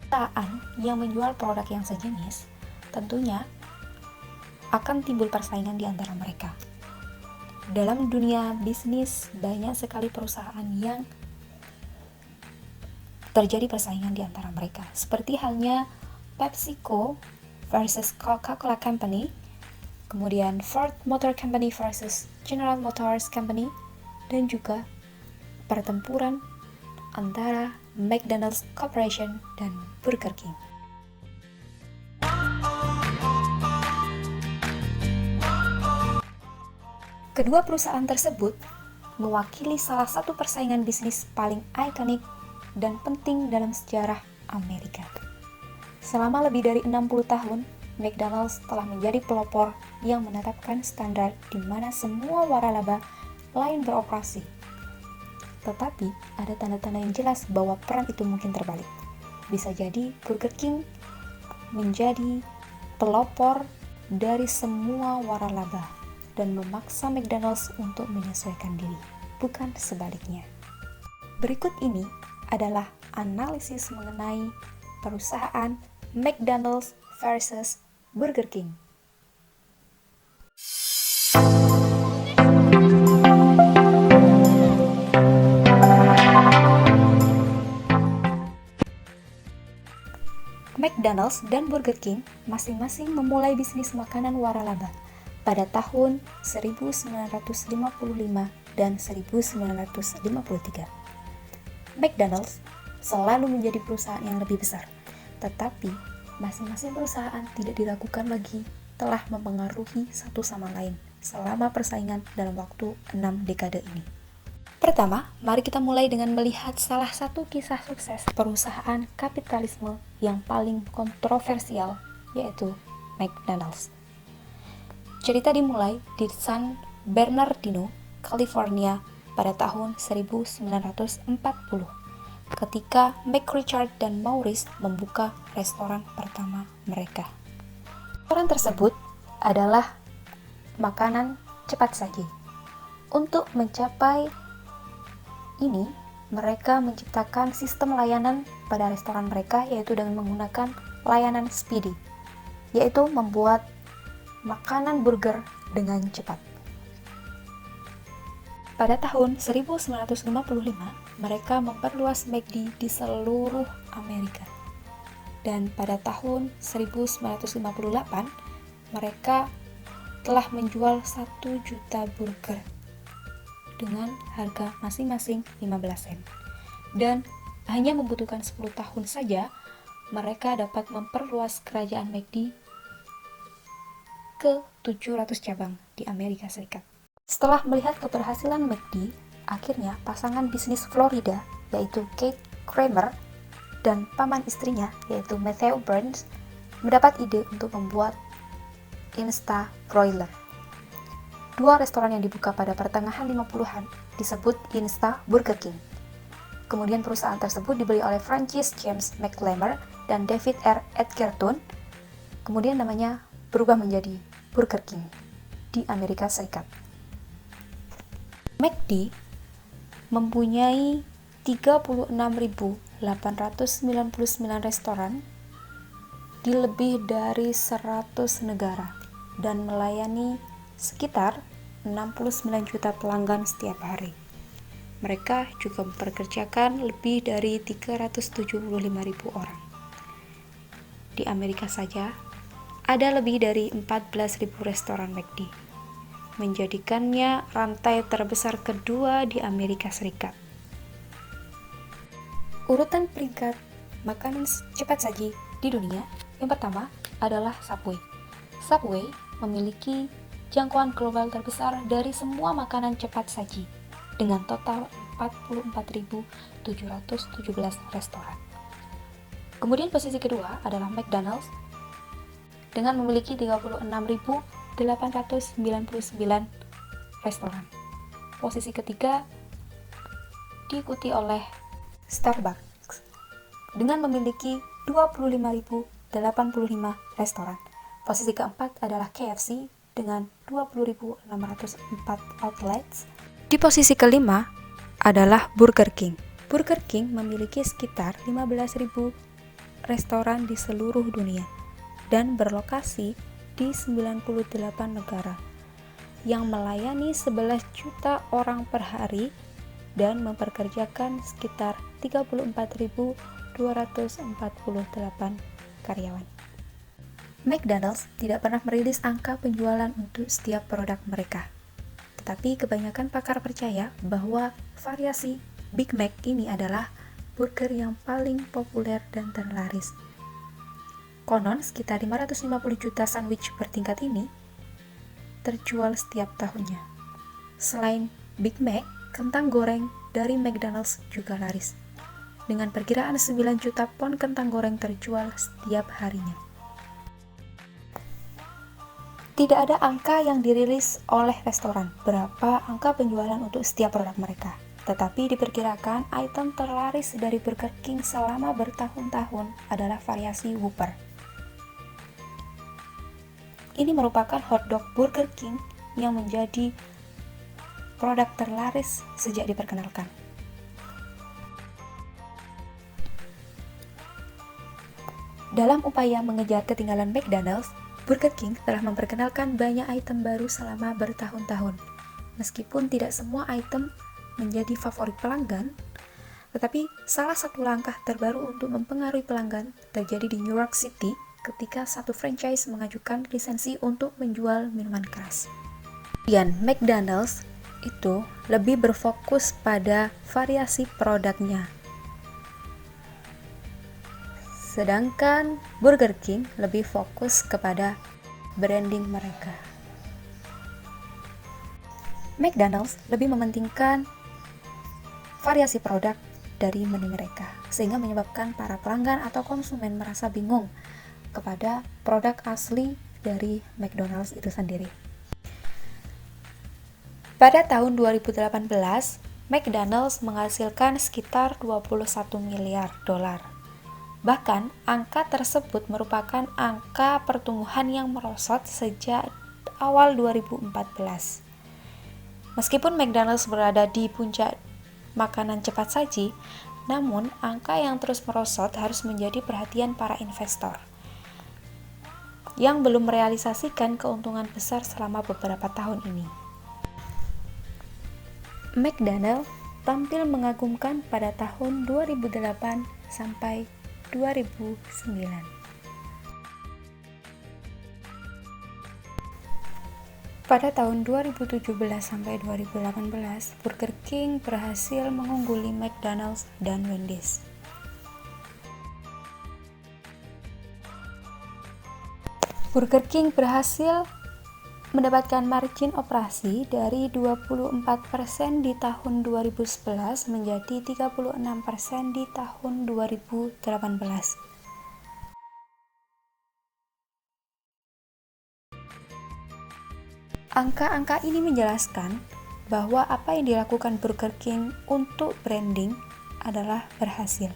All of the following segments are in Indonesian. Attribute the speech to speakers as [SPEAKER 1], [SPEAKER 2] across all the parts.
[SPEAKER 1] Perusahaan yang menjual produk yang sejenis tentunya akan timbul persaingan di antara mereka. Dalam dunia bisnis, banyak sekali perusahaan yang terjadi persaingan di antara mereka, seperti halnya PepsiCo versus Coca-Cola Company, kemudian Ford Motor Company versus General Motors Company, dan juga pertempuran antara McDonald's Corporation dan Burger King. Kedua perusahaan tersebut mewakili salah satu persaingan bisnis paling ikonik dan penting dalam sejarah Amerika. Selama lebih dari 60 tahun, McDonald's telah menjadi pelopor yang menetapkan standar di mana semua waralaba lain beroperasi. Tetapi, ada tanda-tanda yang jelas bahwa peran itu mungkin terbalik. Bisa jadi Burger King menjadi pelopor dari semua waralaba dan memaksa McDonald's untuk menyesuaikan diri, bukan sebaliknya. Berikut ini adalah analisis mengenai perusahaan McDonald's versus Burger King. McDonald's dan Burger King masing-masing memulai bisnis makanan waralaba pada tahun 1955 dan 1953. McDonald's selalu menjadi perusahaan yang lebih besar, tetapi masing-masing perusahaan tidak diragukan lagi telah mempengaruhi satu sama lain selama persaingan dalam waktu 6 dekade ini. Pertama, mari kita mulai dengan melihat salah satu kisah sukses perusahaan kapitalisme yang paling kontroversial, yaitu McDonald's. Cerita dimulai di San Bernardino, California pada tahun 1940 ketika McRichard dan Maurice membuka restoran pertama mereka. Restoran tersebut adalah makanan cepat saji. Untuk mencapai ini, mereka menciptakan sistem layanan pada restoran mereka, yaitu dengan menggunakan layanan speedy, yaitu membuat makanan burger dengan cepat. Pada tahun 1955, mereka memperluas McD di seluruh Amerika. Dan pada tahun 1958, mereka telah menjual 1 juta burger dengan harga masing-masing 15 sen. Dan hanya membutuhkan 10 tahun saja, mereka dapat memperluas kerajaan McD ke 700 cabang di Amerika Serikat. Setelah melihat keberhasilan McD, akhirnya pasangan bisnis Florida, yaitu Kate Kramer dan paman istrinya, yaitu Matthew Burns, mendapat ide untuk membuat Insta Broiler. Dua restoran yang dibuka pada pertengahan 50-an disebut Insta Burger King. Kemudian perusahaan tersebut dibeli oleh Francis James McLemore dan David R. Edgerton. Kemudian namanya berubah menjadi Burger King di Amerika Serikat. McD mempunyai 36.899 restoran di lebih dari 100 negara dan melayani sekitar 69 juta pelanggan setiap hari. Mereka juga mempekerjakan lebih dari 375.000 orang. Di Amerika saja, ada lebih dari 14.000 restoran McD, menjadikannya rantai terbesar kedua di Amerika Serikat. Urutan peringkat makanan cepat saji di dunia, yang pertama adalah Subway. Subway memiliki jangkauan global terbesar dari semua makanan cepat saji dengan total 44.717 restoran. Kemudian posisi kedua adalah McDonald's dengan memiliki 36.899 restoran. Posisi ketiga diikuti oleh Starbucks dengan memiliki 25.085 restoran. Posisi keempat adalah KFC dengan 20.604 outlets. Di posisi kelima adalah Burger King. Burger King memiliki sekitar 15.000 restoran di seluruh dunia dan berlokasi di 98 negara yang melayani 11 juta orang per hari dan memperkerjakan sekitar 34.248 karyawan. McDonald's tidak pernah merilis angka penjualan untuk setiap produk mereka. Tetapi kebanyakan pakar percaya bahwa variasi Big Mac ini adalah burger yang paling populer dan terlaris. Konon sekitar 550 juta sandwich bertingkat ini terjual setiap tahunnya. Selain Big Mac, kentang goreng dari McDonald's juga laris, dengan perkiraan 9 juta pon kentang goreng terjual setiap harinya. Tidak ada angka yang dirilis oleh restoran berapa angka penjualan untuk setiap produk mereka, tetapi diperkirakan item terlaris dari Burger King selama bertahun-tahun adalah variasi Whopper. Ini merupakan hotdog Burger King yang menjadi produk terlaris sejak diperkenalkan. Dalam upaya mengejar ketinggalan McDonald's, Burger King telah memperkenalkan banyak item baru selama bertahun-tahun. Meskipun tidak semua item menjadi favorit pelanggan, tetapi salah satu langkah terbaru untuk mempengaruhi pelanggan terjadi di New York City ketika satu franchise mengajukan lisensi untuk menjual minuman keras. Kemudian McDonald's itu lebih berfokus pada variasi produknya. Sedangkan Burger King lebih fokus kepada branding mereka. McDonald's lebih mementingkan variasi produk dari menu mereka, sehingga menyebabkan para pelanggan atau konsumen merasa bingung kepada produk asli dari McDonald's itu sendiri. Pada tahun 2018, McDonald's menghasilkan sekitar 21 miliar dolar. Bahkan, angka tersebut merupakan angka pertumbuhan yang merosot sejak awal 2014. Meskipun McDonald's berada di puncak makanan cepat saji, namun angka yang terus merosot harus menjadi perhatian para investor yang belum merealisasikan keuntungan besar selama beberapa tahun ini. McDonald's tampil mengagumkan pada tahun 2008 sampai 2009. Pada tahun 2017 sampai 2018, Burger King berhasil mengungguli McDonald's dan Wendy's. Burger King berhasil mendapatkan margin operasi dari 24% di tahun 2011 menjadi 36% di tahun 2018. Angka-angka ini menjelaskan bahwa apa yang dilakukan Burger King untuk branding adalah berhasil.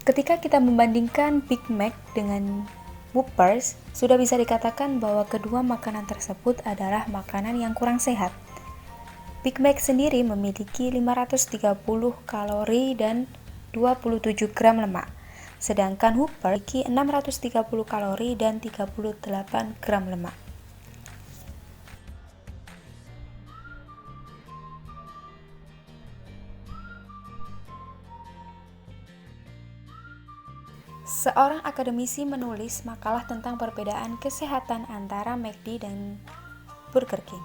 [SPEAKER 1] Ketika kita membandingkan Big Mac dengan Whoppers, sudah bisa dikatakan bahwa kedua makanan tersebut adalah makanan yang kurang sehat. Big Mac sendiri memiliki 530 kalori dan 27 gram lemak, sedangkan Whopper memiliki 630 kalori dan 38 gram lemak. Seorang akademisi menulis makalah tentang perbedaan kesehatan antara McD dan Burger King.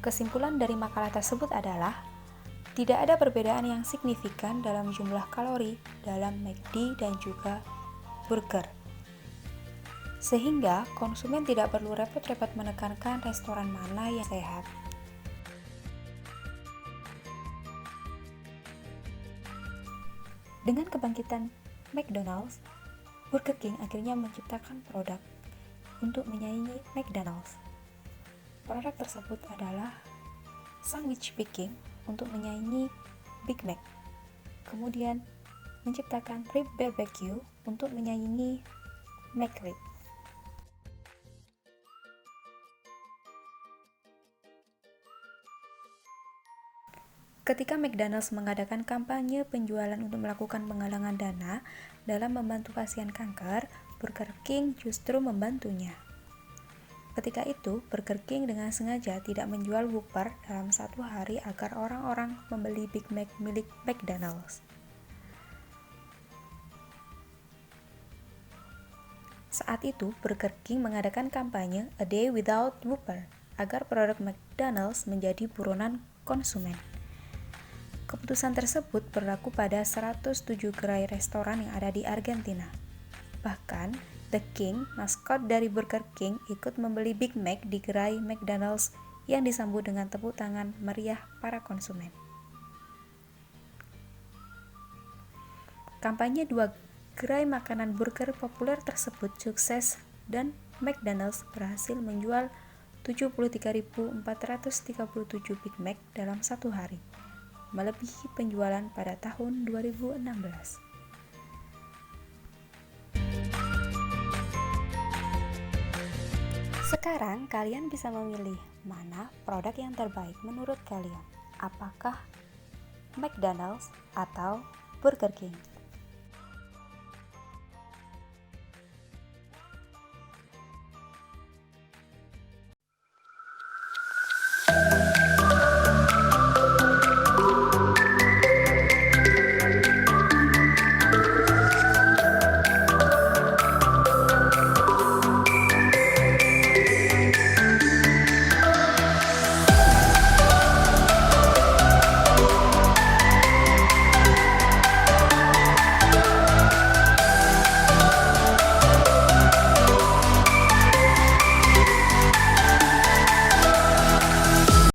[SPEAKER 1] Kesimpulan dari makalah tersebut adalah tidak ada perbedaan yang signifikan dalam jumlah kalori dalam McD dan juga burger. Sehingga konsumen tidak perlu repot-repot menekankan restoran mana yang sehat. Dengan kebangkitan McDonald's, Burger King akhirnya menciptakan produk untuk menyaingi McDonald's. Produk tersebut adalah sandwich Big King untuk menyaingi Big Mac. Kemudian menciptakan rib barbecue untuk menyaingi McRib. Ketika McDonald's mengadakan kampanye penjualan untuk melakukan penggalangan dana dalam membantu pasien kanker, Burger King justru membantunya. Ketika itu, Burger King dengan sengaja tidak menjual Whopper dalam satu hari agar orang-orang membeli Big Mac milik McDonald's. Saat itu, Burger King mengadakan kampanye A Day Without Whopper agar produk McDonald's menjadi buronan konsumen. Keputusan tersebut berlaku pada 107 gerai restoran yang ada di Argentina. Bahkan, The King, maskot dari Burger King, ikut membeli Big Mac di gerai McDonald's yang disambut dengan tepuk tangan meriah para konsumen. Kampanye dua gerai makanan burger populer tersebut sukses dan McDonald's berhasil menjual 73.437 Big Mac dalam satu hari, melebihi penjualan pada tahun 2016. Sekarang kalian bisa memilih mana produk yang terbaik menurut kalian. Apakah McDonald's atau Burger King?